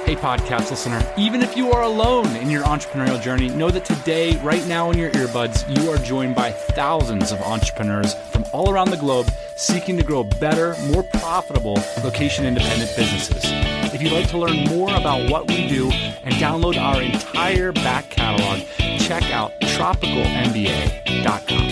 Hey, podcast listener, even if you are alone in your entrepreneurial journey, know that today, right now in your earbuds, you are joined by thousands of entrepreneurs from all around the globe seeking to grow better, more profitable, location-independent businesses. If you'd like to learn more about what we do and download our entire back catalog, check out tropicalmba.com.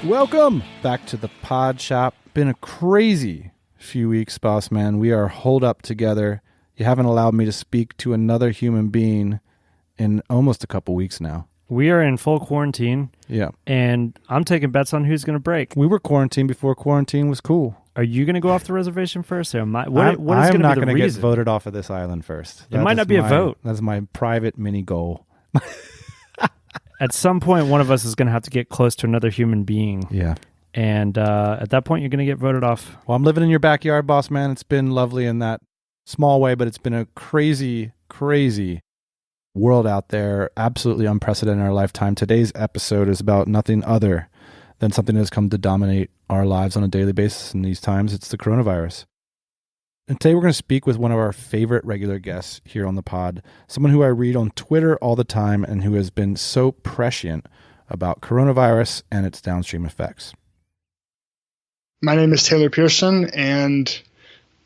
Welcome back to the pod shop. Been a crazy few weeks, boss man. We are holed up together. You haven't allowed me to speak to another human being in almost a couple weeks now. We are in full quarantine. Yeah. And I'm taking bets on who's going to break. We were quarantined before quarantine was cool. Are you going to go off the reservation first? Or what is I'm going to be the reason? I'm not going to get voted off of this island first. It might not be a vote. That's my private mini goal. At some point, one of us is going to have to get close to another human being. Yeah. And at that point, you're going to get voted off. Well, I'm living in your backyard, boss man. It's been lovely in that small way, but it's been a crazy, crazy world out there. Absolutely unprecedented in our lifetime. Today's episode is about nothing other than something that has come to dominate our lives on a daily basis in these times. It's the coronavirus. And today we're going to speak with one of our favorite regular guests here on the pod, someone who I read on Twitter all the time and who has been so prescient about coronavirus and its downstream effects. My name is Taylor Pearson, and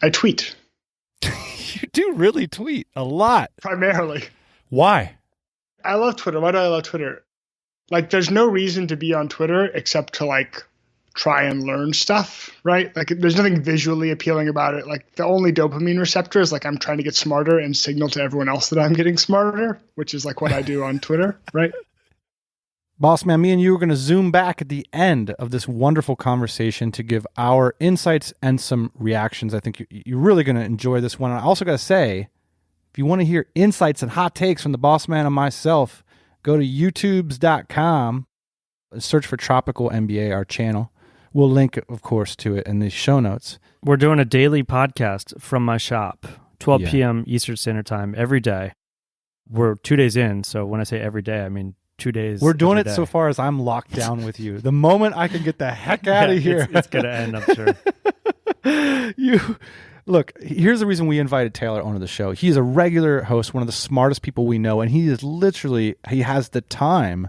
I tweet. You do really tweet a lot. Primarily. Why? I love Twitter. Why do I love Twitter? Like, there's no reason to be on Twitter except to, try and learn stuff, right? There's nothing visually appealing about it. The only dopamine receptor is I'm trying to get smarter and signal to everyone else that I'm getting smarter, which is what I do on Twitter, right? Boss man, me and you are going to zoom back at the end of this wonderful conversation to give our insights and some reactions. I think you're really going to enjoy this one. I also got to say, if you want to hear insights and hot takes from the boss man and myself, go to youtubes.com, search for Tropical MBA, our channel. We'll link, of course, to it in the show notes. We're doing a daily podcast from my shop, 12 p.m. Eastern Standard Time every day. We're 2 days in, so when I say every day, I mean 2 days. We're doing it so far as I'm locked down with you. The moment I can get the heck out of here. It's going to end, I'm sure. Look, here's the reason we invited Taylor onto the show. He's a regular host, one of the smartest people we know, and he has the time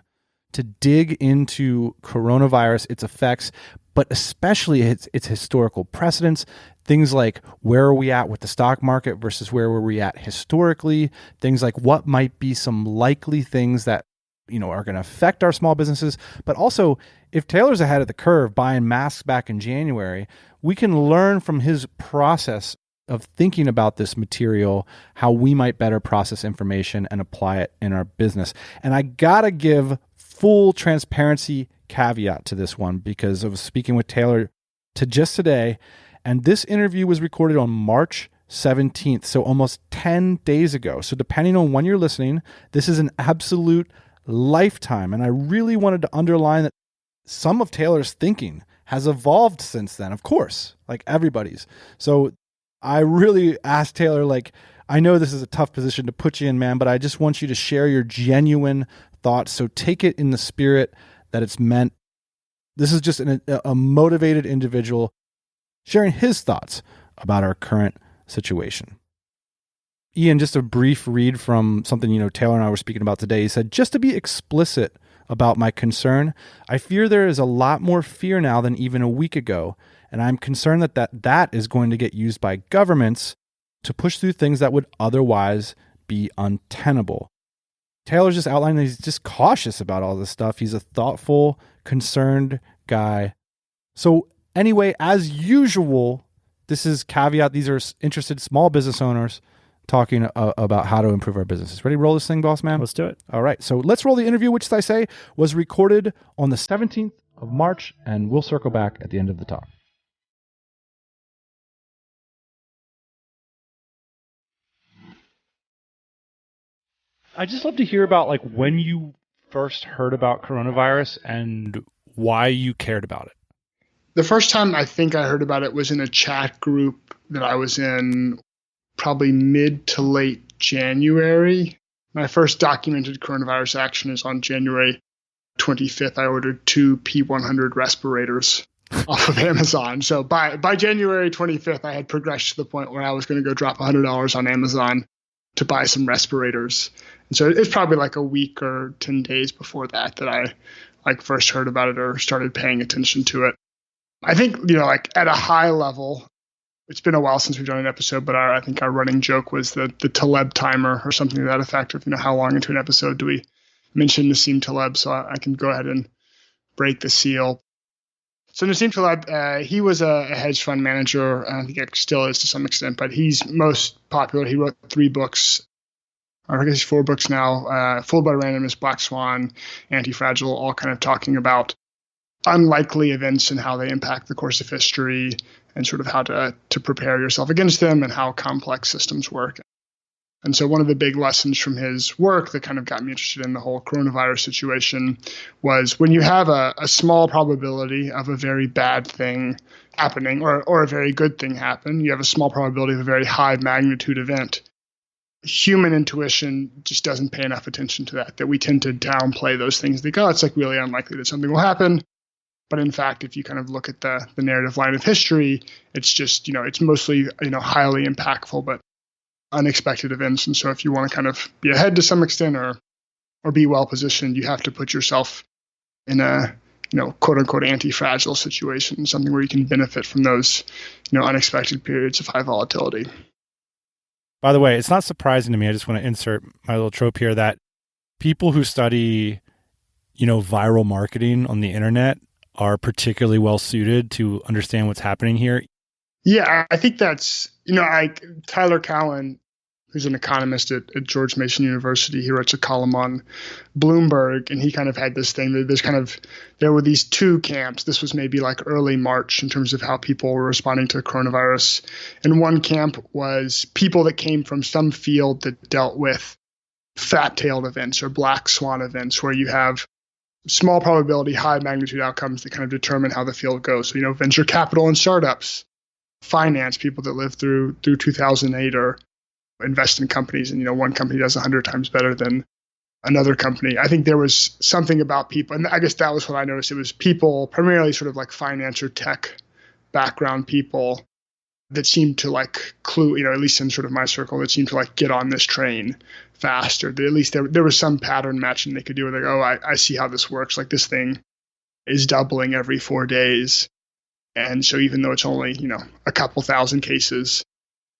to dig into coronavirus, its effects, but especially its historical precedents, things like where are we at with the stock market versus where were we at historically, things like what might be some likely things that are going to affect our small businesses. But also, if Taylor's ahead of the curve buying masks back in January, we can learn from his process of thinking about this material, how we might better process information and apply it in our business. And I got to give full transparency caveat to this one because I was speaking with Taylor just today, and this interview was recorded on March 17th, so almost 10 days ago. So depending on when you're listening, this is an absolute lifetime. And I really wanted to underline that some of Taylor's thinking has evolved since then, of course, like everybody's. So I really asked Taylor, I know this is a tough position to put you in, man, but I just want you to share your genuine thoughts. So take it in the spirit that it's meant. This is just a motivated individual sharing his thoughts about our current situation. Ian, just a brief read from something, Taylor and I were speaking about today. He said, just to be explicit about my concern, I fear there is a lot more fear now than even a week ago. And I'm concerned that is going to get used by governments to push through things that would otherwise be untenable. Taylor's just outlining that he's just cautious about all this stuff. He's a thoughtful, concerned guy. So anyway, as usual, this is caveat. These are interested small business owners talking about how to improve our businesses. Ready to roll this thing, boss man? Let's do it. All right. So let's roll the interview, which, as I say, was recorded on the 17th of March, and we'll circle back at the end of the talk. I'd just love to hear about when you first heard about coronavirus and why you cared about it. The first time I think I heard about it was in a chat group that I was in probably mid to late January. My first documented coronavirus action is on January 25th, I ordered 2 P100 respirators off of Amazon. So by January 25th, I had progressed to the point where I was going to go drop $100 on Amazon to buy some respirators. And so it's probably like a week or 10 days before that I like first heard about it or started paying attention to it. I think, like at a high level, it's been a while since we've done an episode, but I think our running joke was the Taleb timer or something to that effect of, how long into an episode do we mention Nassim Taleb? So I can go ahead and break the seal. So Nassim Taleb, he was a hedge fund manager. I think it still is to some extent, but he's most popular. He wrote 3 books. I guess 4 books now, Fooled by Randomness, Black Swan, Antifragile, all kind of talking about unlikely events and how they impact the course of history and sort of how to prepare yourself against them and how complex systems work. And so one of the big lessons from his work that kind of got me interested in the whole coronavirus situation was when you have a small probability of a very bad thing happening or a very good thing happen, you have a small probability of a very high magnitude event. Human intuition just doesn't pay enough attention to that we tend to downplay those things. They go, it's like really unlikely that something will happen. But in fact, if you kind of look at the narrative line of history, it's just, it's mostly, highly impactful, but unexpected events. And so if you want to kind of be ahead to some extent or be well positioned, you have to put yourself in a, quote unquote anti-fragile situation, something where you can benefit from those, unexpected periods of high volatility. By the way, it's not surprising to me. I just want to insert my little trope here that people who study, viral marketing on the internet are particularly well suited to understand what's happening here. Yeah, I think that's, Tyler Cowen, who's an economist at George Mason University, he writes a column on Bloomberg, and he kind of had this thing that there were these 2 camps. This was maybe like early March in terms of how people were responding to coronavirus. And one camp was people that came from some field that dealt with fat-tailed events or black swan events where you have small probability, high magnitude outcomes that kind of determine how the field goes. So, venture capital and startups, finance, people that lived through 2008 or invest in companies, and one company does 100 times better than another company. I think there was something about people, and I guess that was what I noticed. It was people, primarily sort of like finance or tech background people that seemed to like clue, at least in sort of my circle, that seemed to like get on this train faster. At least there was some pattern matching they could do where they go, I see how this works. Like this thing is doubling every 4 days. And so even though it's only, a couple thousand cases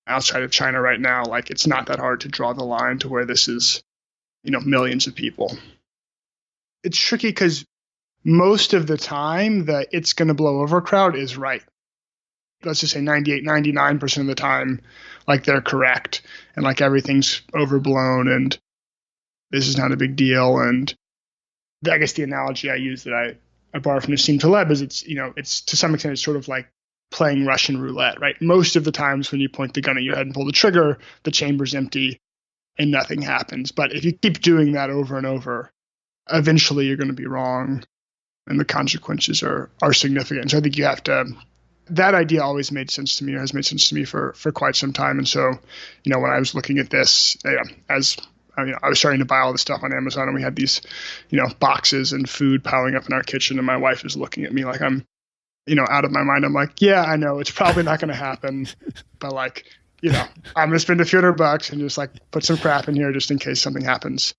outside of China right now, like it's not that hard to draw the line to where this is, millions of people. It's tricky because most of the time the it's going to blow over crowd is right. Let's just say 98, 99% of the time, like they're correct and like everything's overblown and this is not a big deal. And I guess the analogy I use that I borrow from Nassim Taleb is it's to some extent, it's sort of like playing Russian roulette, right? Most of the times when you point the gun at your head and pull the trigger, the chamber's empty and nothing happens. But if you keep doing that over and over, eventually you're going to be wrong and the consequences are significant. So I think you have to, that idea always made sense to me or has made sense to me for quite some time. And so, when I was looking at this, I was starting to buy all this stuff on Amazon and we had these, boxes and food piling up in our kitchen and my wife is looking at me like I'm, out of my mind. I'm like, yeah, I know it's probably not going to happen, but like, I'm going to spend a few $100 and just like put some crap in here just in case something happens.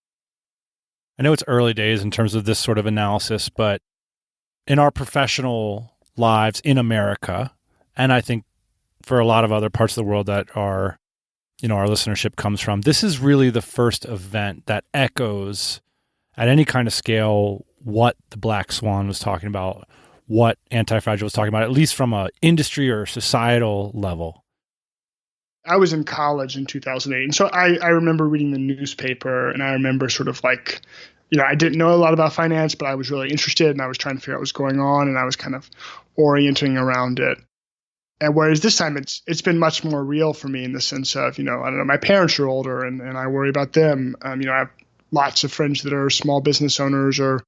I know it's early days in terms of this sort of analysis, but in our professional lives in America, and I think for a lot of other parts of the world that are, our listenership comes from, this is really the first event that echoes at any kind of scale what the Black Swan was talking about, what Antifragile was talking about, at least from a industry or societal level. I was in college in 2008. And so I remember reading the newspaper and I remember sort of like, I didn't know a lot about finance, but I was really interested and I was trying to figure out what was going on and I was kind of orienting around it. And whereas this time it's been much more real for me in the sense of, I don't know, my parents are older and I worry about them. I have lots of friends that are small business owners or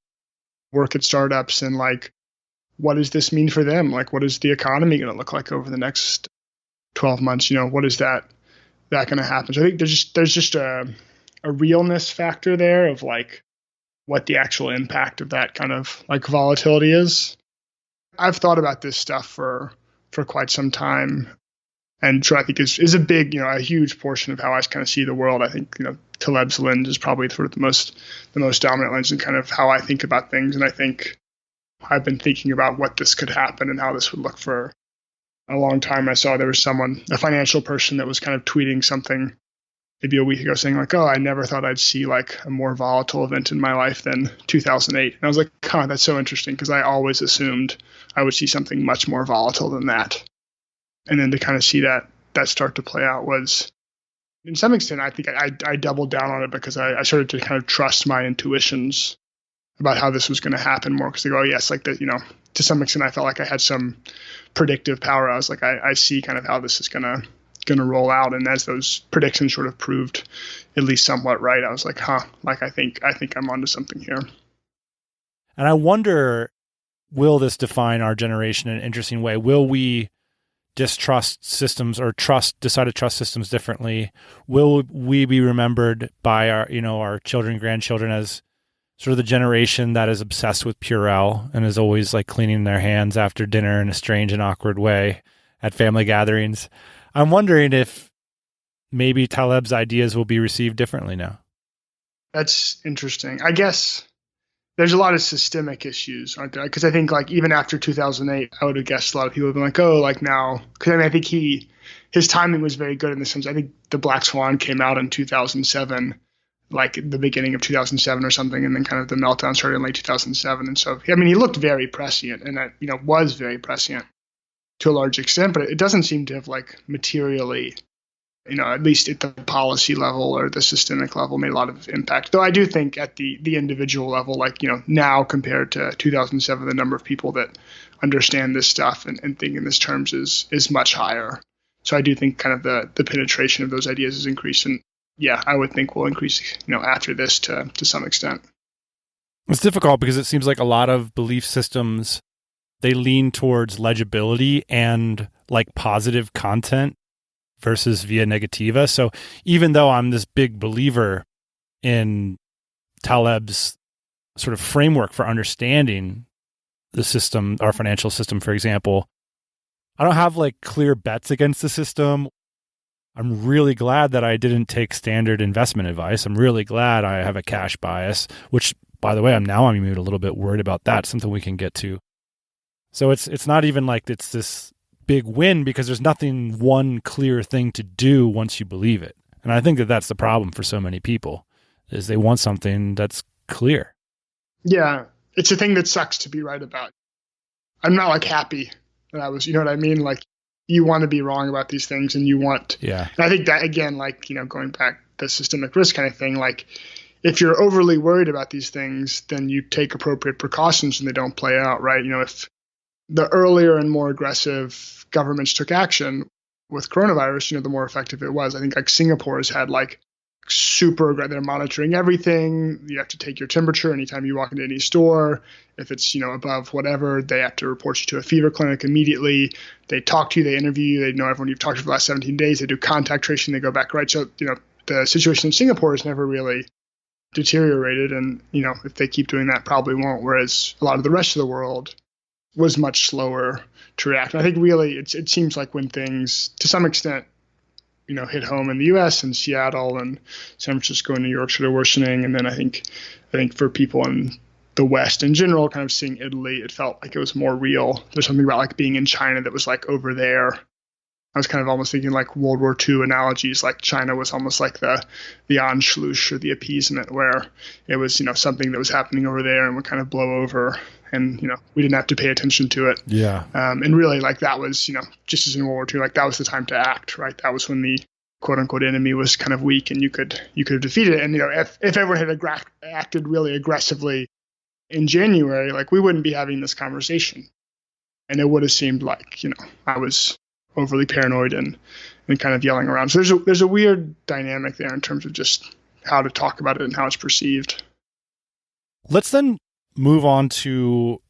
work at startups and like, what does this mean for them? Like, what is the economy going to look like over the next 12 months? What is that going to happen? So I think there's just a realness factor there of like, what the actual impact of that kind of like volatility is. I've thought about this stuff for quite some time. And so I think is a big, a huge portion of how I kind of see the world. I think, Taleb's lens is probably sort of the most dominant lens in kind of how I think about things. And I think I've been thinking about what this could happen and how this would look for a long time. I saw there was a financial person that was kind of tweeting something maybe a week ago saying like, oh, I never thought I'd see like a more volatile event in my life than 2008. And I was like, that's so interesting because I always assumed I would see something much more volatile than that. And then to kind of see that start to play out was, in some extent, I think I doubled down on it because I started to kind of trust my intuitions about how this was going to happen more because they go, oh, yes, like that, to some extent, I felt like I had some predictive power. I was like, I see kind of how this is going to roll out. And as those predictions sort of proved at least somewhat right, I was like, like I think I'm onto something here. And I wonder, will this define our generation in an interesting way? Will we distrust systems or decide to trust systems differently? Will we be remembered by our children, grandchildren as sort of the generation that is obsessed with Purell and is always like cleaning their hands after dinner in a strange and awkward way at family gatherings? I'm wondering if maybe Taleb's ideas will be received differently now. That's interesting. I guess there's a lot of systemic issues, aren't there? Because I think like even after 2008, I would have guessed a lot of people have been like, oh, like now, because I think his timing was very good in the sense. I think the Black Swan came out in 2007, like the beginning of 2007 or something, and then kind of the meltdown started in late 2007. And so, he looked very prescient, and that was very prescient to a large extent, but it doesn't seem to have like materially, at least at the policy level or the systemic level, made a lot of impact. Though I do think at the individual level, like, now compared to 2007, the number of people that understand this stuff and think in this terms is much higher. So I do think kind of the penetration of those ideas has increased. And yeah, I would think will increase, after this to some extent. It's difficult because it seems like a lot of belief systems, they lean towards legibility and like positive content versus via negativa. So even though I'm this big believer in Taleb's sort of framework for understanding the system, our financial system, for example, I don't have like clear bets against the system. I'm really glad that I didn't take standard investment advice. I'm really glad I have a cash bias, which, by the way, I'm even a little bit worried about that, something we can get to. So it's not even like it's this big win because there's nothing one clear thing to do once you believe it. And I think that that's the problem for so many people is they want something that's clear. Yeah. It's a thing that sucks to be right about. I'm not like happy that I was, you know what I mean? Like you want to be wrong about these things and you want, yeah. And I think that again, like, going back the systemic risk kind of thing, like if you're overly worried about these things, then you take appropriate precautions and they don't play out, right? If the earlier and more aggressive governments took action with coronavirus, the more effective it was. I think like Singapore has had like they're monitoring everything. You have to take your temperature anytime you walk into any store. If it's, above whatever, they have to report you to a fever clinic immediately. They talk to you, they interview you, they know everyone you've talked to for the last 17 days. They do contact tracing, they go back, right? So, the situation in Singapore has never really deteriorated. And, if they keep doing that, probably won't. Whereas a lot of the rest of the world was much slower to react. And I think really it seems like when things, to some extent, hit home in the U.S. and Seattle and San Francisco and New York sort of worsening. And then I think for people in the West in general, kind of seeing Italy, it felt like it was more real. There's something about like being in China that was like over there. I was kind of almost thinking like World War II analogies, like China was almost like the Anschluss or the appeasement where it was, something that was happening over there and would kind of blow over and, we didn't have to pay attention to it. Yeah. And really like that was, just as in World War II, like that was the time to act, right? That was when the quote unquote enemy was kind of weak and you could defeat it. And, if everyone had acted really aggressively in January, like we wouldn't be having this conversation. And it would have seemed like, I was overly paranoid and kind of yelling around. So there's a weird dynamic there in terms of just how to talk about it and how it's perceived. Let's then move on to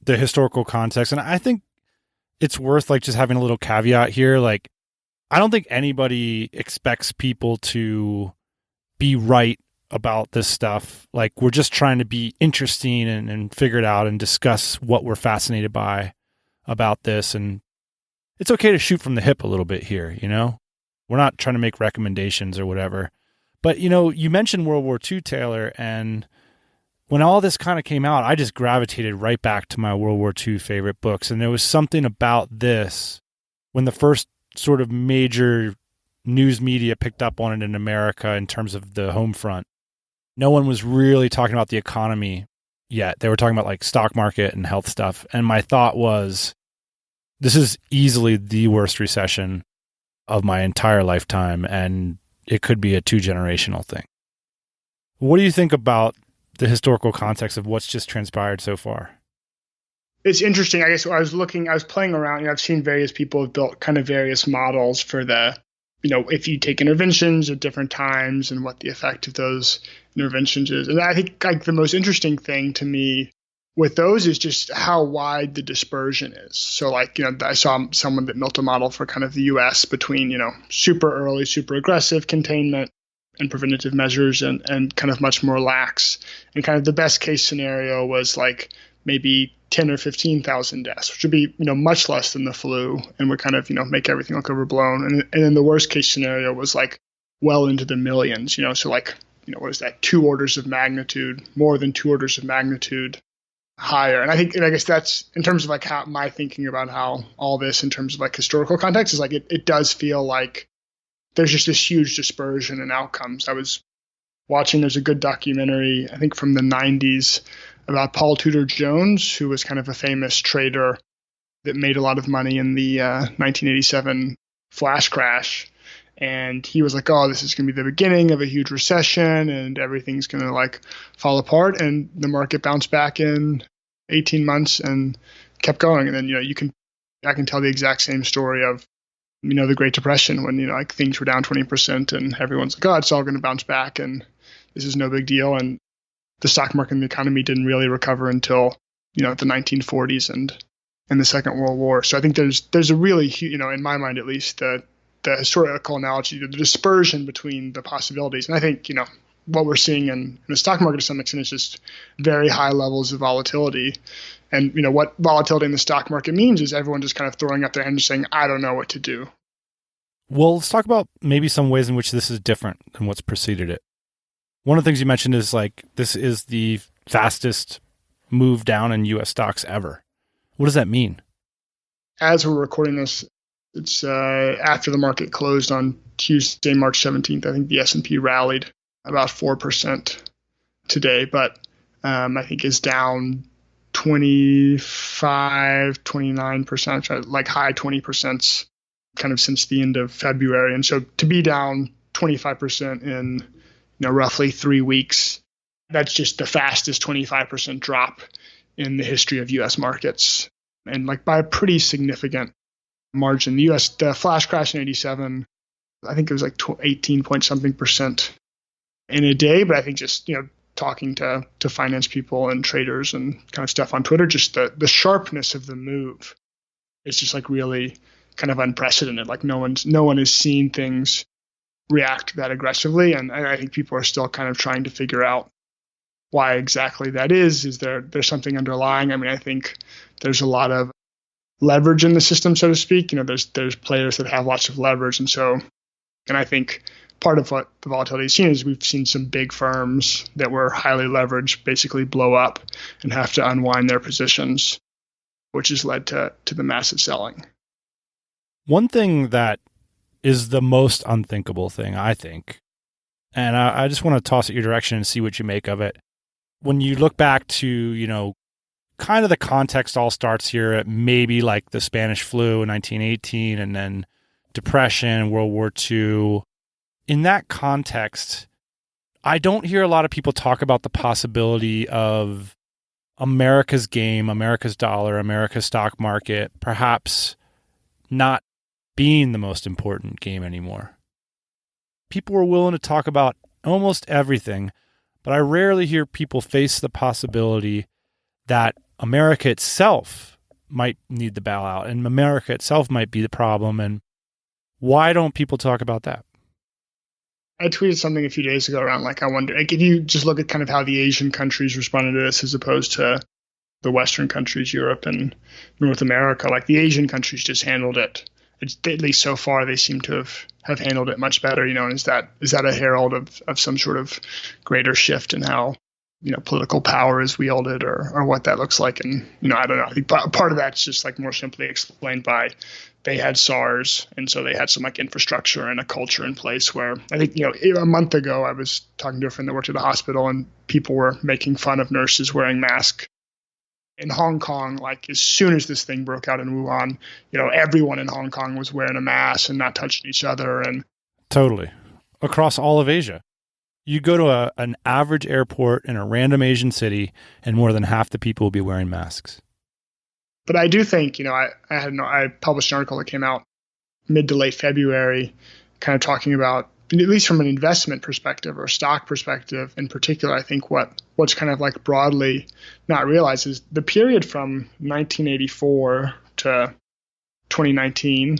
the historical context. And I think it's worth like just having a little caveat here. Like, I don't think anybody expects people to be right about this stuff. Like, we're just trying to be interesting and figure it out and discuss what we're fascinated by about this. And it's okay to shoot from the hip a little bit here, you know? We're not trying to make recommendations or whatever. But, you know, you mentioned World War II, Taylor, and when all this kind of came out, I just gravitated right back to my World War II favorite books. And there was something about this when the first sort of major news media picked up on it in America in terms of the home front. No one was really talking about the economy yet. They were talking about like stock market and health stuff. And my thought was, this is easily the worst recession of my entire lifetime, and it could be a 2-generational thing. What do you think about the historical context of what's just transpired so far? It's interesting. I guess I was playing around. I've seen various people have built kind of various models for the, if you take interventions at different times and what the effect of those interventions is. And I think like the most interesting thing to me with those is just how wide the dispersion is. So like, I saw someone that built a model for kind of the US between, super early, super aggressive containment and preventative measures and kind of much more lax. And kind of the best case scenario was like maybe 10 or 15,000 deaths, which would be, much less than the flu and would kind of, make everything look overblown. And then the worst case scenario was like well into the millions, so like, what is that? 2 orders of magnitude, more than 2 orders of magnitude higher. And I guess that's in terms of like how my thinking about how all this in terms of like historical context is like, it does feel like there's just this huge dispersion in outcomes. I was watching, there's a good documentary, I think from the 90s, about Paul Tudor Jones, who was kind of a famous trader that made a lot of money in the 1987 flash crash. And he was like, oh, this is going to be the beginning of a huge recession and everything's going to like fall apart. And the market bounced back in 18 months and kept going. And then, I can tell the exact same story of, the Great Depression when, like things were down 20% and everyone's like, oh, it's all going to bounce back and this is no big deal. And the stock market and the economy didn't really recover until, the 1940s and the Second World War. So I think there's a really huge, in my mind at least, the historical analogy, the dispersion between the possibilities. And I think, what we're seeing in the stock market to some extent is just very high levels of volatility. And, what volatility in the stock market means is everyone just kind of throwing up their hand and saying, I don't know what to do. Well, let's talk about maybe some ways in which this is different than what's preceded it. One of the things you mentioned is like, this is the fastest move down in U.S. stocks ever. What does that mean? As we're recording this, it's after the market closed on Tuesday, March 17th. I think the S&P rallied about 4% today, but I think is down 25, 29%, like high 20% kind of since the end of February. And so to be down 25% in roughly 3 weeks, that's just the fastest 25% drop in the history of U.S. markets. And like by a pretty significant margin. The flash crash in 87, I think it was like 18 point something percent in a day. But I think just, talking to finance people and traders and kind of stuff on Twitter, just the sharpness of the move is just like really kind of unprecedented. Like no one has seen things react that aggressively. And I think people are still kind of trying to figure out why exactly that is. Is there's something underlying? I mean, I think there's a lot of leverage in the system, so to speak. There's players that have lots of leverage. And I think part of what the volatility has seen is we've seen some big firms that were highly leveraged basically blow up and have to unwind their positions, which has led to the massive selling. One thing that is the most unthinkable thing, I think, and I just want to toss it your direction and see what you make of it. When you look back to, kind of the context all starts here at maybe like the Spanish flu in 1918 and then Depression, World War II. In that context, I don't hear a lot of people talk about the possibility of America's game, America's dollar, America's stock market, perhaps not being the most important game anymore. People are willing to talk about almost everything, but I rarely hear people face the possibility that America itself might need the bailout and America itself might be the problem. And why don't people talk about that? I tweeted something a few days ago around like, I wonder, like, if you just look at kind of how the Asian countries responded to this as opposed to the Western countries, Europe and North America, like the Asian countries just handled it. At least so far, they seem to have handled it much better, and is that a herald of some sort of greater shift in how, political power is wielded or what that looks like? And, I don't know. I think part of that's just like more simply explained by they had SARS. And so they had some like infrastructure and a culture in place where I think, a month ago, I was talking to a friend that worked at a hospital and people were making fun of nurses wearing masks. In Hong Kong, like as soon as this thing broke out in Wuhan, everyone in Hong Kong was wearing a mask and not touching each other. And totally. Across all of Asia. You go to an average airport in a random Asian city and more than half the people will be wearing masks. But I do think, I published an article that came out mid to late February kind of talking about, at least from an investment perspective or stock perspective in particular, I think what's kind of like broadly not realized is the period from 1984 to 2019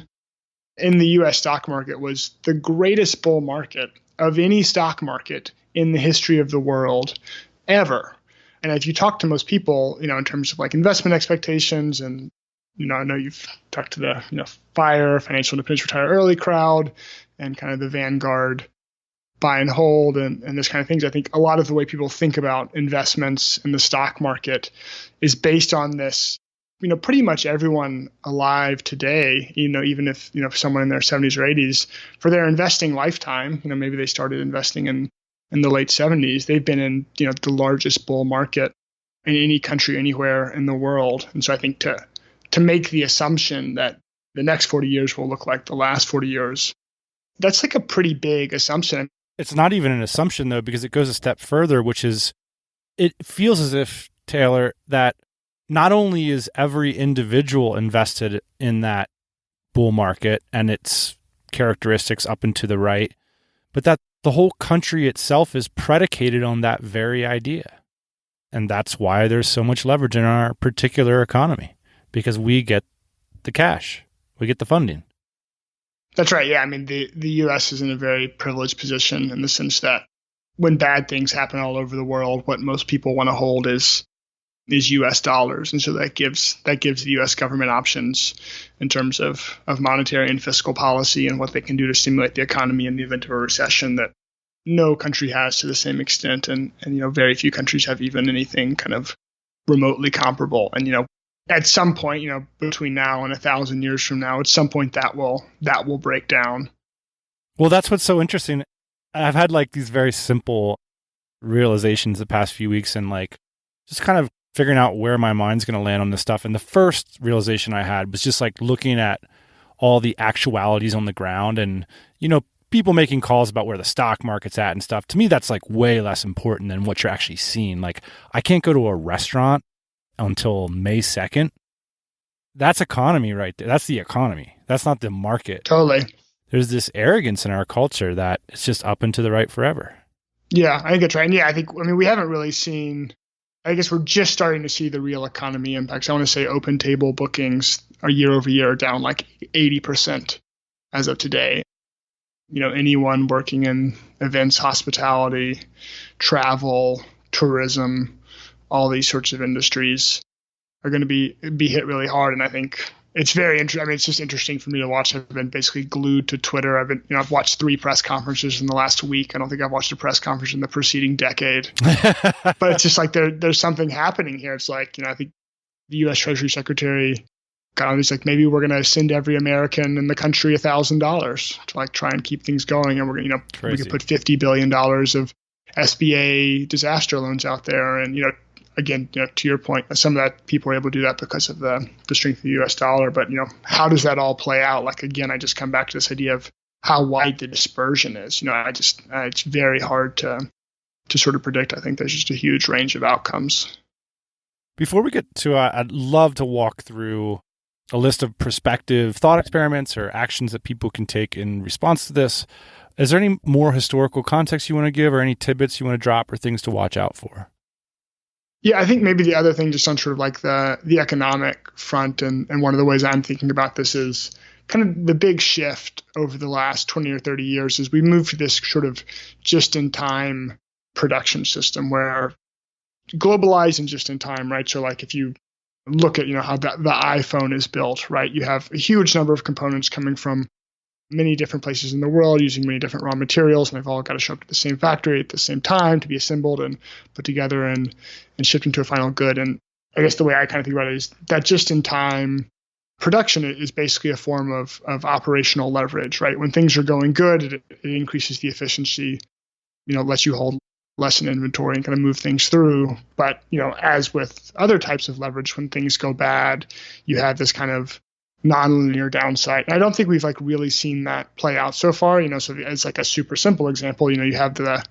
in the U.S. stock market was the greatest bull market of any stock market in the history of the world ever. And if you talk to most people, in terms of like investment expectations and, I know you've talked to the, FIRE, Financial Independence Retire Early crowd, and kind of the Vanguard buy and hold and this kind of things. I think a lot of the way people think about investments in the stock market is based on this, pretty much everyone alive today, even if, someone in their 70s or 80s, for their investing lifetime, maybe they started investing in the late 70s, they've been in, the largest bull market in any country anywhere in the world. And so I think to make the assumption that the next 40 years will look like the last 40 years, that's like a pretty big assumption. It's not even an assumption, though, because it goes a step further, which is it feels as if, Taylor, that not only is every individual invested in that bull market and its characteristics up and to the right, but that the whole country itself is predicated on that very idea. And that's why there's so much leverage in our particular economy, because we get the cash, we get the funding. That's right. Yeah. I mean, the U.S. is in a very privileged position in the sense that when bad things happen all over the world, what most people want to hold is U.S. dollars. And so that gives the U.S. government options in terms of monetary and fiscal policy and what they can do to stimulate the economy in the event of a recession that no country has to the same extent. And very few countries have even anything kind of remotely comparable. And, at some point, between now and 1,000 years from now, at some point that will break down. Well, that's what's so interesting. I've had like these very simple realizations the past few weeks and like just kind of figuring out where my mind's going to land on this stuff. And the first realization I had was just like looking at all the actualities on the ground and, people making calls about where the stock market's at and stuff. To me, that's like way less important than what you're actually seeing. Like I can't go to a restaurant until May 2nd. That's economy right there. That's the economy. That's not the market. Totally. There's this arrogance in our culture that it's just up and to the right forever. Yeah, I think that's right. And yeah, we haven't really seen, I guess we're just starting to see the real economy impacts. I want to say open table bookings are year over year down like 80% as of today. Anyone working in events, hospitality, travel, tourism, all these sorts of industries are going to be hit really hard. And I think it's very interesting. I mean, it's just interesting for me to watch. I've been basically glued to Twitter. I've watched 3 press conferences in the last week. I don't think I've watched a press conference in the preceding decade. But it's just like there's something happening here. It's like, I think the U.S. Treasury Secretary got on. He's like, maybe we're going to send every American in the country $1,000 to like try and keep things going. And we're going to, we could put $50 billion of SBA disaster loans out there. And, again, to your point, some of that people are able to do that because of the strength of the U.S. dollar. But, how does that all play out? Like, again, I just come back to this idea of how wide the dispersion is. It's very hard to sort of predict. I think there's just a huge range of outcomes. Before we get to, I'd love to walk through a list of prospective thought experiments or actions that people can take in response to this. Is there any more historical context you want to give or any tidbits you want to drop or things to watch out for? Yeah, I think maybe the other thing just on sort of like the economic front and one of the ways I'm thinking about this is kind of the big shift over the last 20 or 30 years is we moved to this sort of just-in-time production system where globalized and just-in-time, right? So like if you look at, how the iPhone is built, right? You have a huge number of components coming from many different places in the world using many different raw materials, and they've all got to show up at the same factory at the same time to be assembled and put together and shipped into a final good. And I guess the way I kind of think about it is that just-in-time production is basically a form of operational leverage, right? When things are going good, it increases the efficiency, lets you hold less in inventory and kind of move things through. But, as with other types of leverage, when things go bad, you have this kind of nonlinear downside. And I don't think we've really seen that play out so far. So it's like a super simple example. You have the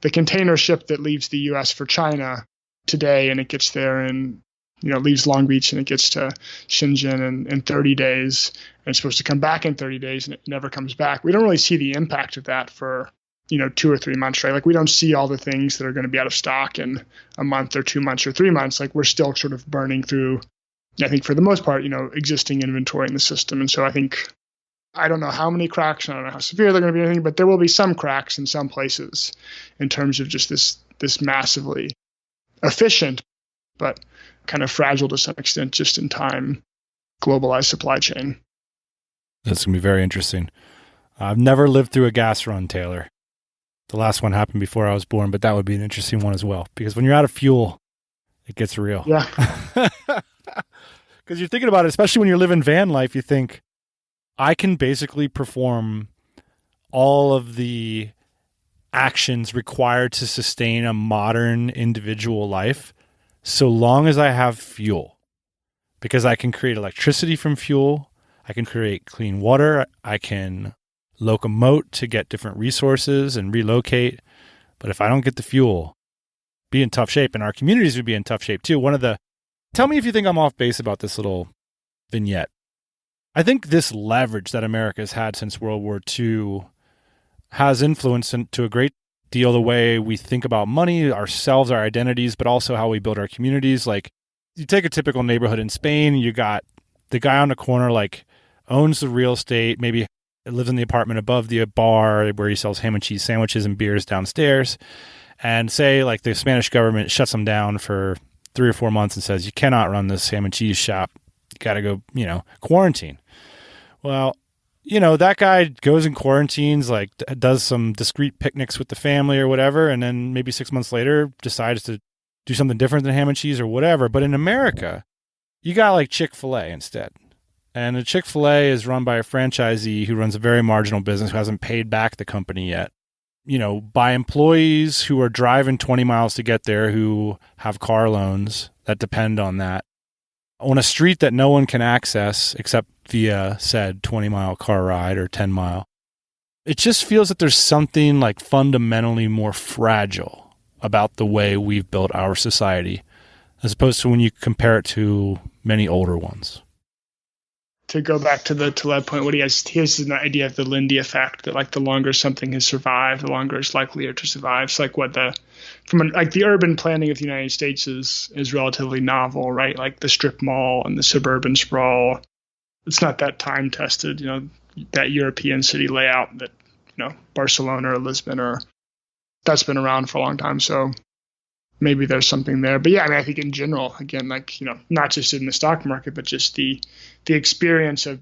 container ship that leaves the US for China today, and it gets there and leaves Long Beach and it gets to Shenzhen in 30 days, and it's supposed to come back in 30 days and it never comes back. We don't really see the impact of that for 2 or 3 months, right? We don't see all the things that are going to be out of stock in a month or 2 months or 3 months. We're still sort of burning through, I think for the most part, existing inventory in the system. And so I don't know how many cracks, I don't know how severe they're going to be, anything, but there will be some cracks in some places in terms of just this massively efficient, but kind of fragile to some extent, just in time, globalized supply chain. That's going to be very interesting. I've never lived through a gas run, Taylor. The last one happened before I was born, but that would be an interesting one as well, because when you're out of fuel, it gets real. Yeah. Because you're thinking about it, especially when you're living van life, you think, I can basically perform all of the actions required to sustain a modern individual life so long as I have fuel. Because I can create electricity from fuel, I can create clean water, I can locomote to get different resources and relocate. But if I don't get the fuel, be in tough shape, and our communities would be in tough shape too. Tell me if you think I'm off base about this little vignette. I think this leverage that America has had since World War II has influenced to a great deal the way we think about money, ourselves, our identities, but also how we build our communities. You take a typical neighborhood in Spain, you got the guy on the corner owns the real estate, maybe lives in the apartment above the bar where he sells ham and cheese sandwiches and beers downstairs. And say the Spanish government shuts them down for 3 or 4 months and says, you cannot run this ham and cheese shop. You got to go, quarantine. Well, that guy goes and quarantines, does some discreet picnics with the family or whatever. And then maybe 6 months later decides to do something different than ham and cheese or whatever. But in America, you got Chick-fil-A instead. And a Chick-fil-A is run by a franchisee who runs a very marginal business who hasn't paid back the company yet. By employees who are driving 20 miles to get there, who have car loans that depend on that, on a street that no one can access except via said 20-mile car ride or 10-mile. It just feels that there's something fundamentally more fragile about the way we've built our society, as opposed to when you compare it to many older ones. To go back to the Taleb point, what he has an idea of the Lindy effect, that the longer something has survived, the longer it's likelier to survive. So the urban planning of the United States is relatively novel, right? The strip mall and the suburban sprawl. It's not that time tested, that European city layout that, Barcelona or Lisbon that's been around for a long time. So maybe there's something there. But yeah, I think in general, again, not just in the stock market, but just the experience of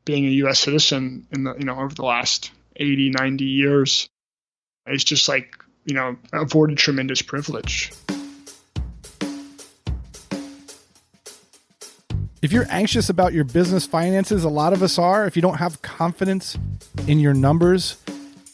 being a U.S. citizen in the, over the last 80, 90 years is just afforded tremendous privilege. If you're anxious about your business finances, a lot of us are. If you don't have confidence in your numbers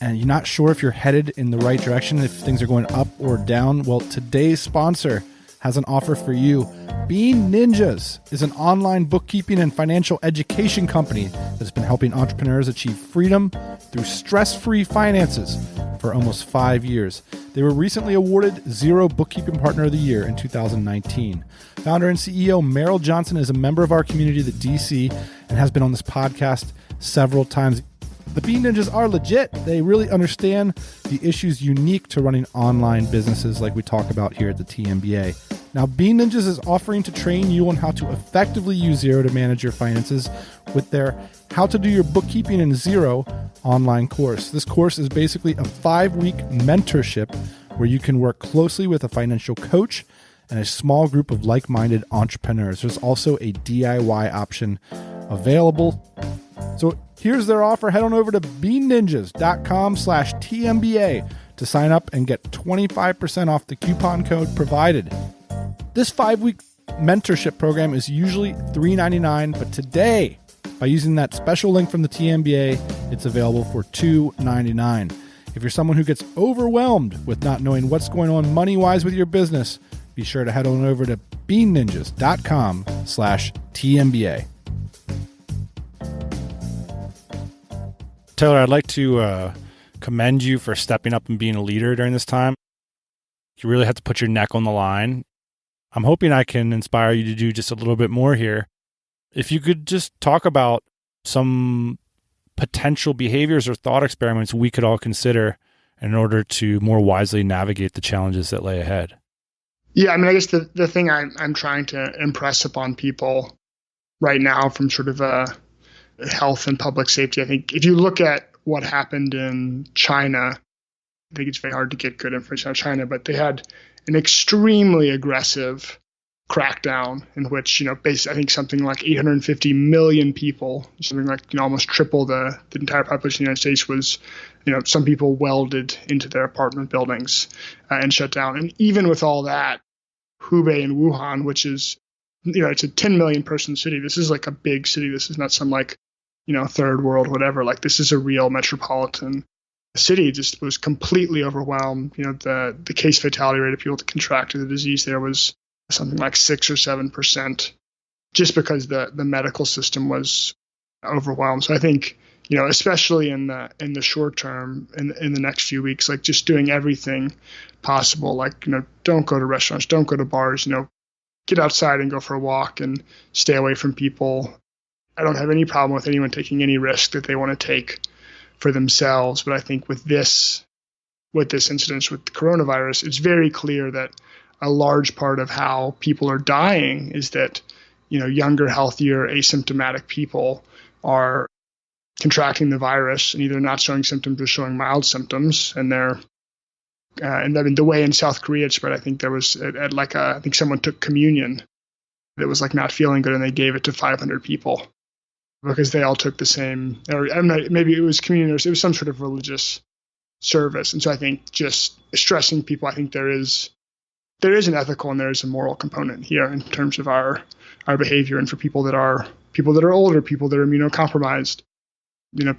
and you're not sure if you're headed in the right direction, if things are going up or down, well, today's sponsor has an offer for you. Bean Ninjas is an online bookkeeping and financial education company that's been helping entrepreneurs achieve freedom through stress-free finances for almost 5 years. They were recently awarded Zero Bookkeeping Partner of the Year in 2019. Founder and CEO Merrill Johnson is a member of our community, the DC, and has been on this podcast several times. The Bean Ninjas are legit. They really understand the issues unique to running online businesses like we talk about here at the TMBA. Now, Bean Ninjas is offering to train you on how to effectively use Zero to manage your finances with their How to Do Your Bookkeeping in Zero online course. This course is basically a 5-week mentorship where you can work closely with a financial coach and a small group of like-minded entrepreneurs. There's also a DIY option available. So here's their offer. Head on over to beanninjas.com/TMBA to sign up and get 25% off the coupon code provided. This 5-week mentorship program is usually $3.99, but today, by using that special link from the TMBA, it's available for $2.99. If you're someone who gets overwhelmed with not knowing what's going on money-wise with your business, be sure to head on over to beanninjas.com/TMBA. Taylor, I'd like to commend you for stepping up and being a leader during this time. You really have to put your neck on the line. I'm hoping I can inspire you to do just a little bit more here. If you could just talk about some potential behaviors or thought experiments we could all consider in order to more wisely navigate the challenges that lay ahead. Yeah, I mean, I guess the thing I'm trying to impress upon people right now from sort of health and public safety, I think if you look at what happened in China, I think it's very hard to get good information on China, but they had an extremely aggressive crackdown in which, basically, I think something like 850 million people, something like, almost triple the entire population of the United States was, some people welded into their apartment buildings and shut down. And even with all that, Hubei and Wuhan, which is, it's a 10 million person city. This is like a big city. This is not some third world, whatever. Like, this is a real metropolitan city, just was completely overwhelmed. The case fatality rate of people that contracted the disease there was something like 6 or 7%, just because the medical system was overwhelmed. So I think, especially in the short term, in the next few weeks, like just doing everything possible, like, don't go to restaurants, don't go to bars, get outside and go for a walk and stay away from people. I don't have any problem with anyone taking any risk that they want to take for themselves. But I think with this incident with the coronavirus, it's very clear that a large part of how people are dying is that, younger, healthier, asymptomatic people are contracting the virus and either not showing symptoms or showing mild symptoms. And and I mean, the way in South Korea it spread, I think there was I think someone took communion that was like not feeling good and they gave it to 500 people because they all took the same, or maybe it was communion, or it was some sort of religious service. And so I think just stressing people, I think there is an ethical and there is a moral component here in terms of our behavior, and for people that are older, people that are immunocompromised,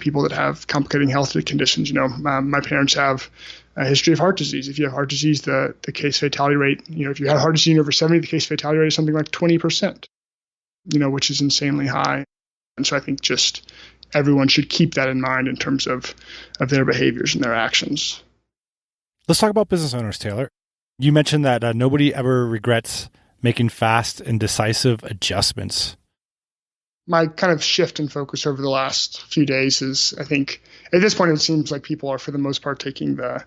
people that have complicating health conditions. My parents have a history of heart disease. If you have heart disease, the case fatality rate, if you have heart disease over 70, the case fatality rate is something like 20%, which is insanely high. And so I think just everyone should keep that in mind in terms of their behaviors and their actions. Let's talk about business owners, Taylor. You mentioned that nobody ever regrets making fast and decisive adjustments. My kind of shift in focus over the last few days is, I think, at this point, it seems like people are, for the most part, taking the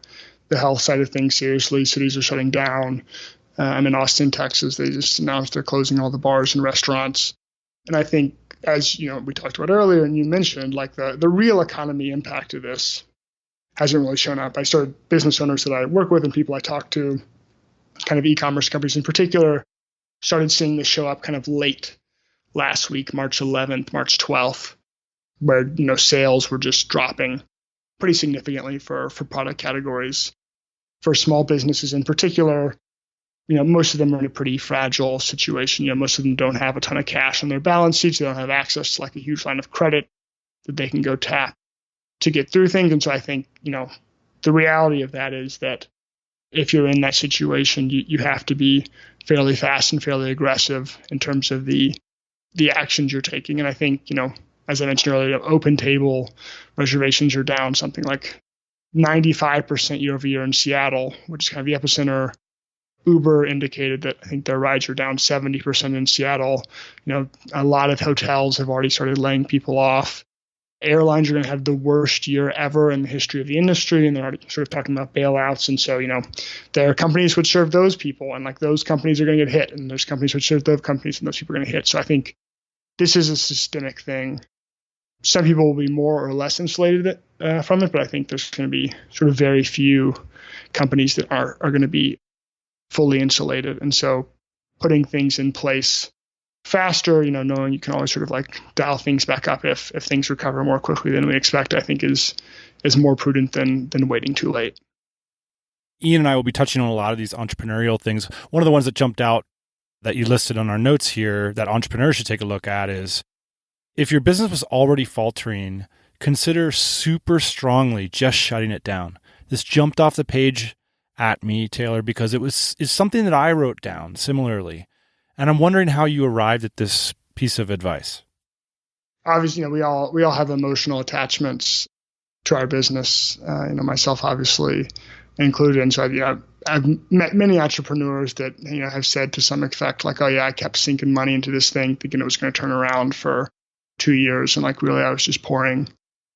health side of things seriously. Cities are shutting down. I'm in Austin, Texas. They just announced they're closing all the bars and restaurants. And I think, as we talked about earlier, and you mentioned, like the real economy impact of this hasn't really shown up. I started business owners that I work with and people I talk to, kind of e-commerce companies in particular, started seeing this show up kind of late last week, March 11th, March 12th, where, sales were just dropping pretty significantly for product categories. For small businesses in particular, most of them are in a pretty fragile situation. Most of them don't have a ton of cash on their balance sheets. They don't have access to like a huge line of credit that they can go tap to get through things. And so I think, the reality of that is that if you're in that situation, you have to be fairly fast and fairly aggressive in terms of the actions you're taking. And I think, as I mentioned earlier, open table reservations are down something like 95% year over year in Seattle, which is kind of the epicenter. Uber indicated that I think their rides are down 70% in Seattle. A lot of hotels have already started laying people off. Airlines are going to have the worst year ever in the history of the industry, and they're already sort of talking about bailouts. And so, there are companies which serve those people, and like those companies are going to get hit, and there's companies which serve those companies, and those people are going to hit. So I think this is a systemic thing some people will be more or less insulated from it, but I think there's going to be sort of very few companies that are going to be fully insulated. And so putting things in place faster, knowing you can always sort of like dial things back up if things recover more quickly than we expect, I think is more prudent than waiting too late. Ian and I will be touching on a lot of these entrepreneurial things. One of the ones that jumped out that you listed on our notes here that entrepreneurs should take a look at is, if your business was already faltering, consider super strongly just shutting it down. This jumped off the page at me, Taylor, because it's something that I wrote down similarly. And I'm wondering how you arrived at this piece of advice. Obviously, we all have emotional attachments to our business, myself obviously included. And so I've met many entrepreneurs that, have said to some effect, like, oh yeah, I kept sinking money into this thing thinking it was going to turn around for 2 years. And like, really, I was just pouring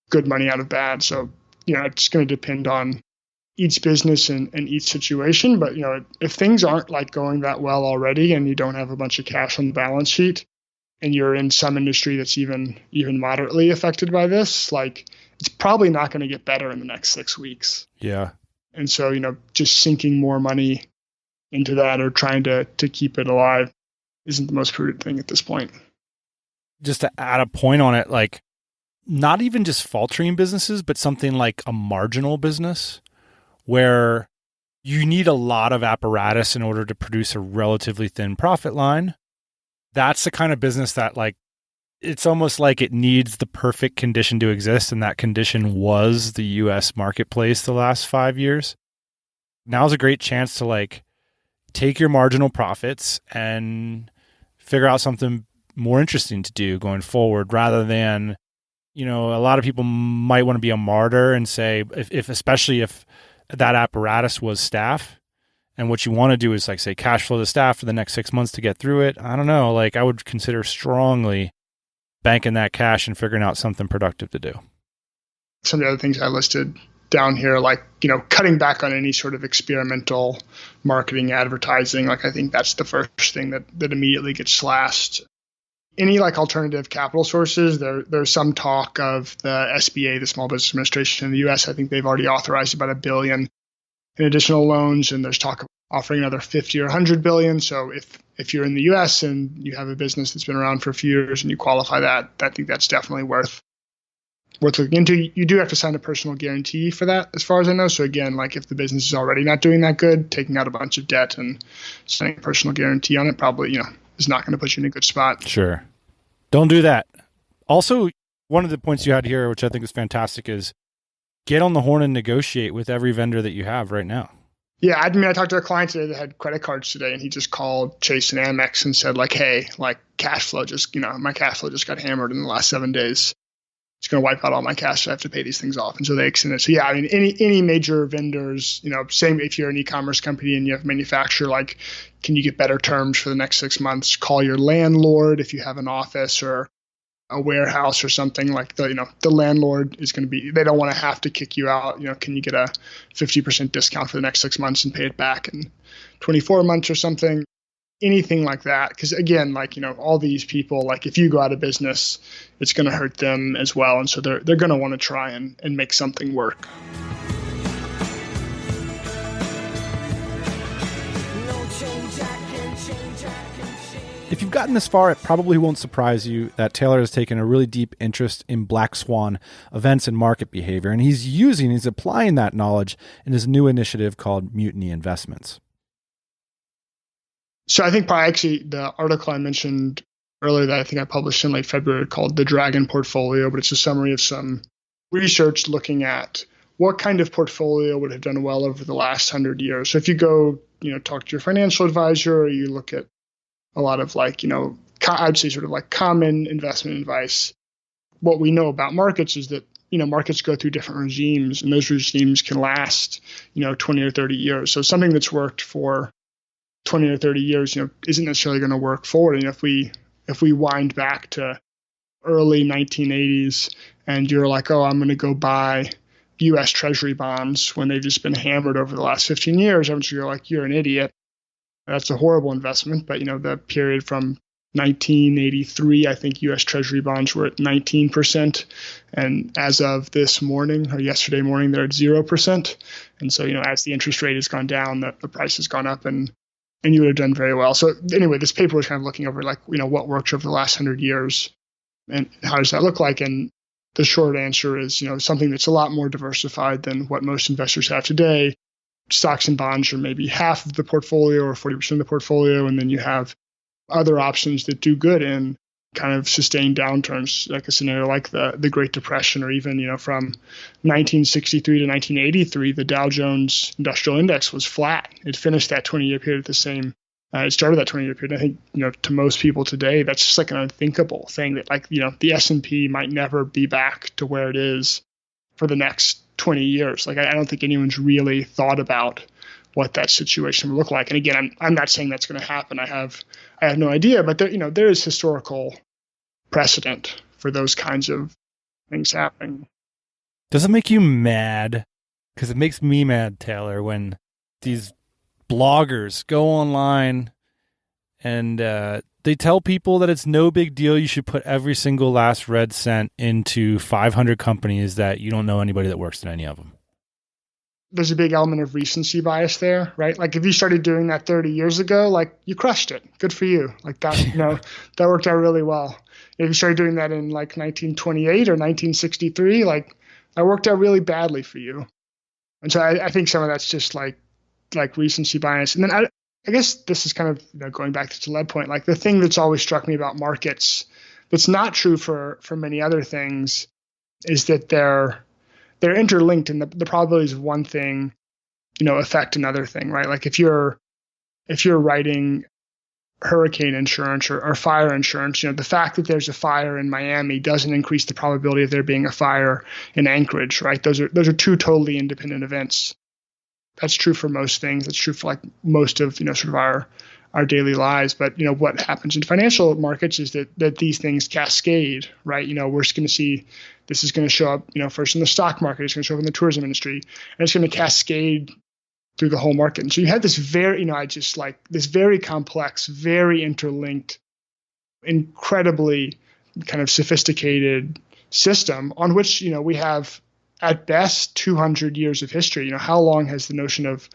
good money out of bad. So, it's going to depend on each business and each situation. But, if things aren't like going that well already and you don't have a bunch of cash on the balance sheet and you're in some industry that's even moderately affected by this, like, it's probably not going to get better in the next 6 weeks. Yeah. And so, just sinking more money into that or trying to keep it alive isn't the most prudent thing at this point. Just to add a point on it, like, not even just faltering businesses, but something like a marginal business where you need a lot of apparatus in order to produce a relatively thin profit line. That's the kind of business that, like, it's almost like it needs the perfect condition to exist. And that condition was the US marketplace the last 5 years. Now's a great chance to, like, take your marginal profits and figure out something more interesting to do going forward, rather than, a lot of people might want to be a martyr and say, especially if that apparatus was staff, and what you want to do is, like, say, cash flow the staff for the next 6 months to get through it. I don't know. Like, I would consider strongly banking that cash and figuring out something productive to do. Some of the other things I listed down here, like, cutting back on any sort of experimental marketing, advertising. Like, I think that's the first thing that immediately gets slashed. Any like alternative capital sources, there's some talk of the SBA, the Small Business Administration in the US. I think they've already authorized about $1 billion in additional loans, and there's talk of offering another 50 or 100 billion. So if you're in the US and you have a business that's been around for a few years and you qualify that, I think that's definitely worth looking into. You do have to sign a personal guarantee for that, as far as I know. So again, like, if the business is already not doing that good, taking out a bunch of debt and signing a personal guarantee on it probably, is not going to put you in a good spot. Sure. Don't do that. Also, one of the points you had here, which I think is fantastic, is get on the horn and negotiate with every vendor that you have right now. Yeah, I talked to a client today that had credit cards today, and he just called Chase and Amex and said, like, hey, like, cash flow just, my cash flow just got hammered in the last 7 days. It's going to wipe out all my cash. So I have to pay these things off. And so they extended. So yeah, any major vendors, same if you're an e-commerce company and you have manufacturer, like, can you get better terms for the next 6 months? Call your landlord if you have an office or a warehouse or something. Like, the landlord is going to be, they don't want to have to kick you out. Can you get a 50% discount for the next 6 months and pay it back in 24 months or something? Anything like that. Because again, like, all these people, like, if you go out of business, it's going to hurt them as well. And so they're going to want to try and make something work. If you've gotten this far, it probably won't surprise you that Taylor has taken a really deep interest in Black Swan events and market behavior, and he's applying that knowledge in his new initiative called Mutiny Investments. So I think probably actually the article I mentioned earlier that I think I published in late February called The Dragon Portfolio, but it's a summary of some research looking at what kind of portfolio would have done well over the last 100 years. So if you go, talk to your financial advisor, or you look at a lot of, like, I'd say sort of like common investment advice, what we know about markets is that, markets go through different regimes, and those regimes can last, 20 or 30 years. So something that's worked for 20 or 30 years, isn't necessarily going to work forward. And if we wind back to early 1980s and you're like, oh, I'm going to go buy U.S. Treasury bonds when they've just been hammered over the last 15 years, I'm sure you're like, you're an idiot. That's a horrible investment. But, the period from 1983, I think U.S. Treasury bonds were at 19%. And as of this morning or yesterday morning, they're at 0%. And so, as the interest rate has gone down, the price has gone up and you would have done very well. So anyway, this paper was kind of looking over what worked over the last 100 years and how does that look like? And the short answer is, something that's a lot more diversified than what most investors have today. Stocks and bonds are maybe half of the portfolio or 40% of the portfolio. And then you have other options that do good in kind of sustained downturns, like a scenario like the Great Depression, or even, from 1963 to 1983, the Dow Jones Industrial Index was flat. It finished that 20-year period it started that 20-year period. I think, to most people today, that's just like an unthinkable thing that the S&P might never be back to where it is for the next 20 years. Like, I don't think anyone's really thought about what that situation would look like. And again, I'm not saying that's going to happen. I have no idea, but there is historical precedent for those kinds of things happening. Does it make you mad? Because it makes me mad, Taylor, when these bloggers go online and they tell people that it's no big deal. You should put every single last red cent into 500 companies that you don't know anybody that works in any of them. There's a big element of recency bias there, right? Like, if you started doing that 30 years ago, like, you crushed it. Good for you. Like that, that worked out really well. If you started doing that in like 1928 or 1963, like, that worked out really badly for you. And so I think some of that's just like recency bias. And then I guess this is kind of going back to Taleb point, like the thing that's always struck me about markets that's not true for many other things is that they're interlinked, and the probabilities of one thing, affect another thing, right? Like if you're writing hurricane insurance or fire insurance, the fact that there's a fire in Miami doesn't increase the probability of there being a fire in Anchorage, right? Those are two totally independent events. That's true for most things. That's true for like most of, sort of our daily lives. But, what happens in financial markets is that these things cascade, right? We're just going to see this is going to show up, first in the stock market, it's going to show up in the tourism industry, and it's going to cascade through the whole market. And so you have this this very complex, very interlinked, incredibly kind of sophisticated system on which, we have at best 200 years of history. How long has the notion of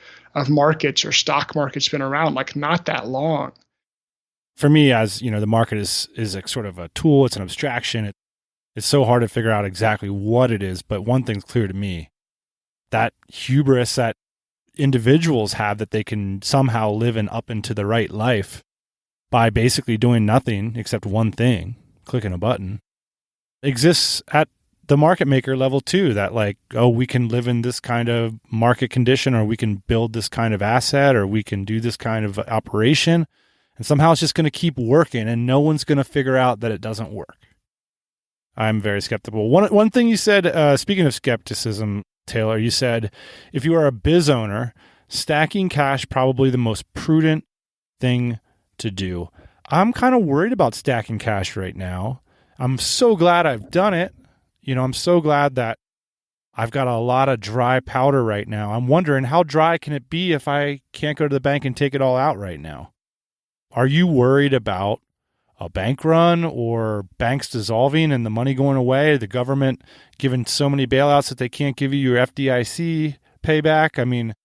markets or stock markets been around? Like, not that long. For me, as the market is a sort of a tool, it's an abstraction. It's so hard to figure out exactly what it is. But one thing's clear to me, that hubris that individuals have that they can somehow live an up and to the right life by basically doing nothing except one thing, clicking a button, exists at the market maker level too. That we can live in this kind of market condition, or we can build this kind of asset, or we can do this kind of operation, and somehow it's just going to keep working and no one's going to figure out that it doesn't work. I'm very skeptical. One thing you said, speaking of skepticism, Taylor, you said, if you are a biz owner, stacking cash probably the most prudent thing to do. I'm kind of worried about stacking cash right now. I'm so glad I've done it. I'm so glad that I've got a lot of dry powder right now. I'm wondering, how dry can it be if I can't go to the bank and take it all out right now? Are you worried about a bank run or banks dissolving and the money going away, the government giving so many bailouts that they can't give you your FDIC payback? I mean,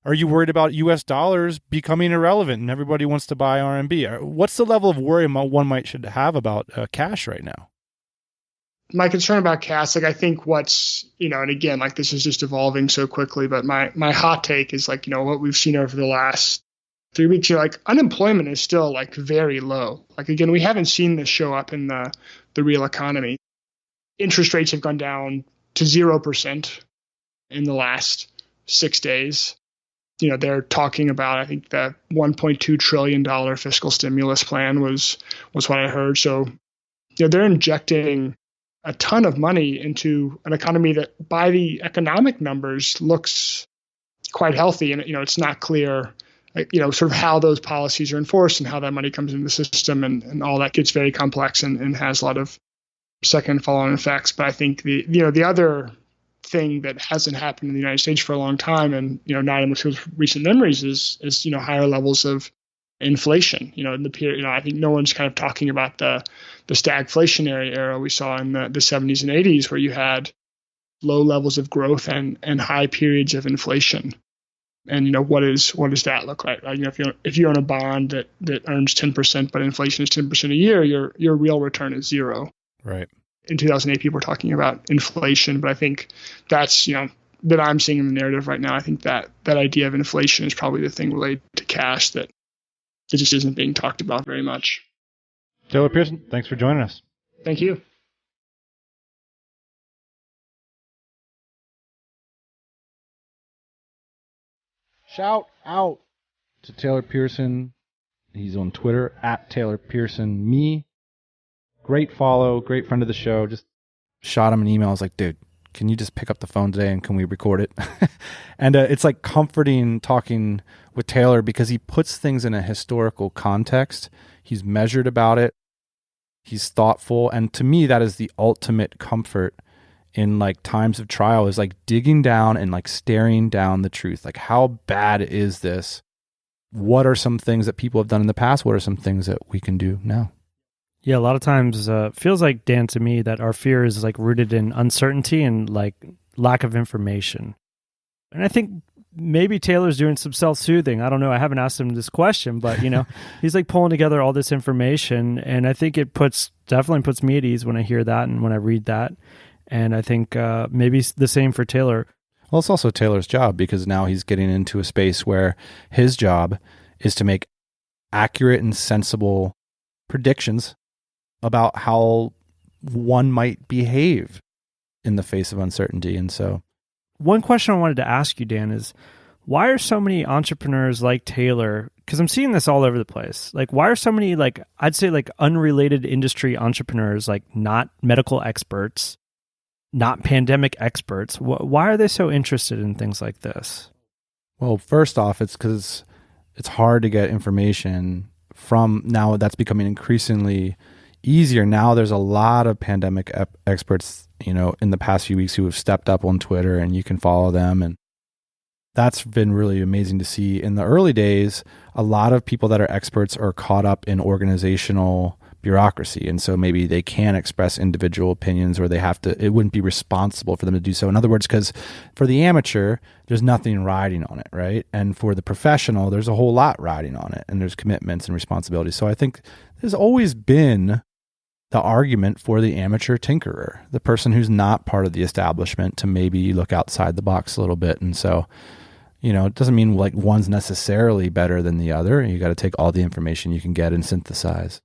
are you worried about U.S. dollars becoming irrelevant and everybody wants to buy RMB? What's the level of worry one should have about cash right now? My concern about cash, I think what's, and again, this is just evolving so quickly, but my hot take is what we've seen over the last 3 weeks, unemployment is still very low. Again, we haven't seen this show up in the real economy. Interest rates have gone down to 0% in the last 6 days. They're talking about, I think the $1.2 trillion fiscal stimulus plan was what I heard. So, they're injecting a ton of money into an economy that by the economic numbers looks quite healthy. And, it's not clear, sort of how those policies are enforced and how that money comes into the system, and all that gets very complex and has a lot of second follow-on effects. But I think the other thing that hasn't happened in the United States for a long time, and, not in recent memories, is higher levels of inflation. In the period, I think no one's kind of talking about the stagflationary era we saw in the 70s and 80s, where you had low levels of growth and high periods of inflation. And what does that look like? If you own a bond that earns 10%, but inflation is 10% a year, your real return is zero. Right. In 2008, people were talking about inflation, but I think that's that I'm seeing in the narrative right now. I think that idea of inflation is probably the thing related to cash that just isn't being talked about very much. Taylor Pearson, thanks for joining us. Thank you. Shout out to Taylor Pearson. He's on Twitter at Taylor Pearson Me. Great follow, great friend of the show. Just shot him an email. I was like, dude, can you just pick up the phone today and can we record it? And it's like comforting talking with Taylor because he puts things in a historical context. He's measured about it. He's thoughtful. And to me, that is the ultimate comfort in like times of trial, is like digging down and like staring down the truth. Like, how bad is this? What are some things that people have done in the past? What are some things that we can do now? Yeah, a lot of times feels like, Dan, to me, that our fear is like rooted in uncertainty and like lack of information. And I think maybe Taylor's doing some self-soothing. I don't know. I haven't asked him this question, but he's like pulling together all this information. And I think it definitely puts me at ease when I hear that and when I read that. And I think maybe the same for Taylor. Well, it's also Taylor's job, because now he's getting into a space where his job is to make accurate and sensible predictions about how one might behave in the face of uncertainty. And so one question I wanted to ask you, Dan, is why are so many entrepreneurs like Taylor, because I'm seeing this all over the place, like why are so many, like I'd say like unrelated industry entrepreneurs, like not medical experts, not pandemic experts, why are they so interested in things like this? Well, first off, it's because it's hard to get information from, now that's becoming increasingly easier. Now there's a lot of pandemic experts, in the past few weeks who have stepped up on Twitter, and you can follow them. And that's been really amazing to see. In the early days, a lot of people that are experts are caught up in organizational bureaucracy. And so maybe they can't express individual opinions, or it wouldn't be responsible for them to do so. In other words, because for the amateur, there's nothing riding on it, right? And for the professional, there's a whole lot riding on it, and there's commitments and responsibilities. So I think there's always been the argument for the amateur tinkerer, the person who's not part of the establishment, to maybe look outside the box a little bit. And so, it doesn't mean like one's necessarily better than the other. You got to take all the information you can get and synthesize.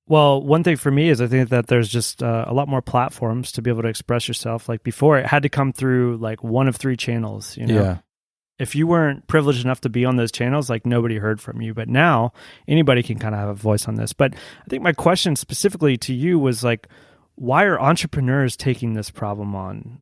Well, one thing for me is I think that there's just a lot more platforms to be able to express yourself. Like before, it had to come through like one of three channels, Yeah. If you weren't privileged enough to be on those channels, like nobody heard from you. But now anybody can kind of have a voice on this. But I think my question specifically to you was like, why are entrepreneurs taking this problem on?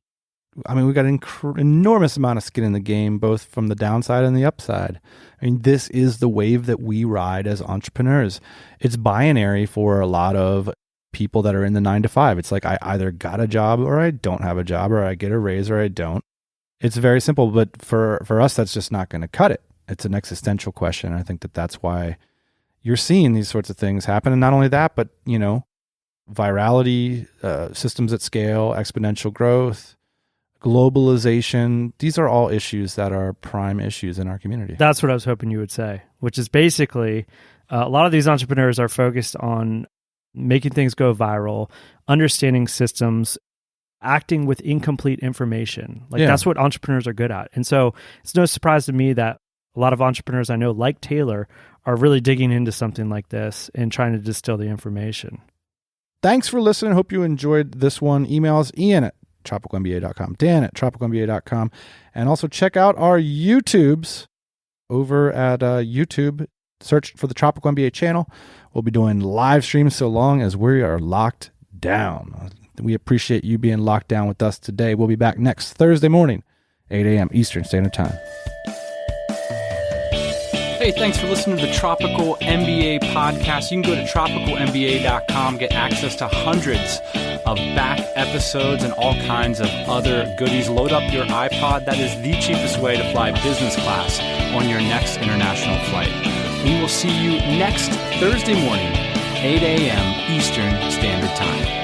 I mean, we've got an enormous amount of skin in the game, both from the downside and the upside. I mean, this is the wave that we ride as entrepreneurs. It's binary for a lot of people that are in the 9 to 5. It's like, I either got a job or I don't have a job, or I get a raise or I don't. It's very simple, but for us, that's just not going to cut it. It's an existential question. I think that's why you're seeing these sorts of things happen. And not only that, but, virality, systems at scale, exponential growth, globalization. These are all issues that are prime issues in our community. That's what I was hoping you would say, which is basically a lot of these entrepreneurs are focused on making things go viral, understanding systems, acting with incomplete information. That's what entrepreneurs are good at. And so it's no surprise to me that a lot of entrepreneurs I know, like Taylor, are really digging into something like this and trying to distill the information. Thanks for listening. Hope you enjoyed this one. Email us, ian@tropicalmba.com, dan@tropicalmba.com. And also check out our YouTubes over at YouTube. Search for the Tropical MBA channel. We'll be doing live streams so long as we are locked down. We appreciate you being locked down with us today. We'll be back next Thursday morning, 8 a.m. Eastern Standard Time. Hey, thanks for listening to the Tropical MBA podcast. You can go to tropicalmba.com, get access to hundreds of back episodes and all kinds of other goodies. Load up your iPod. That is the cheapest way to fly business class on your next international flight. We will see you next Thursday morning, 8 a.m. Eastern Standard Time.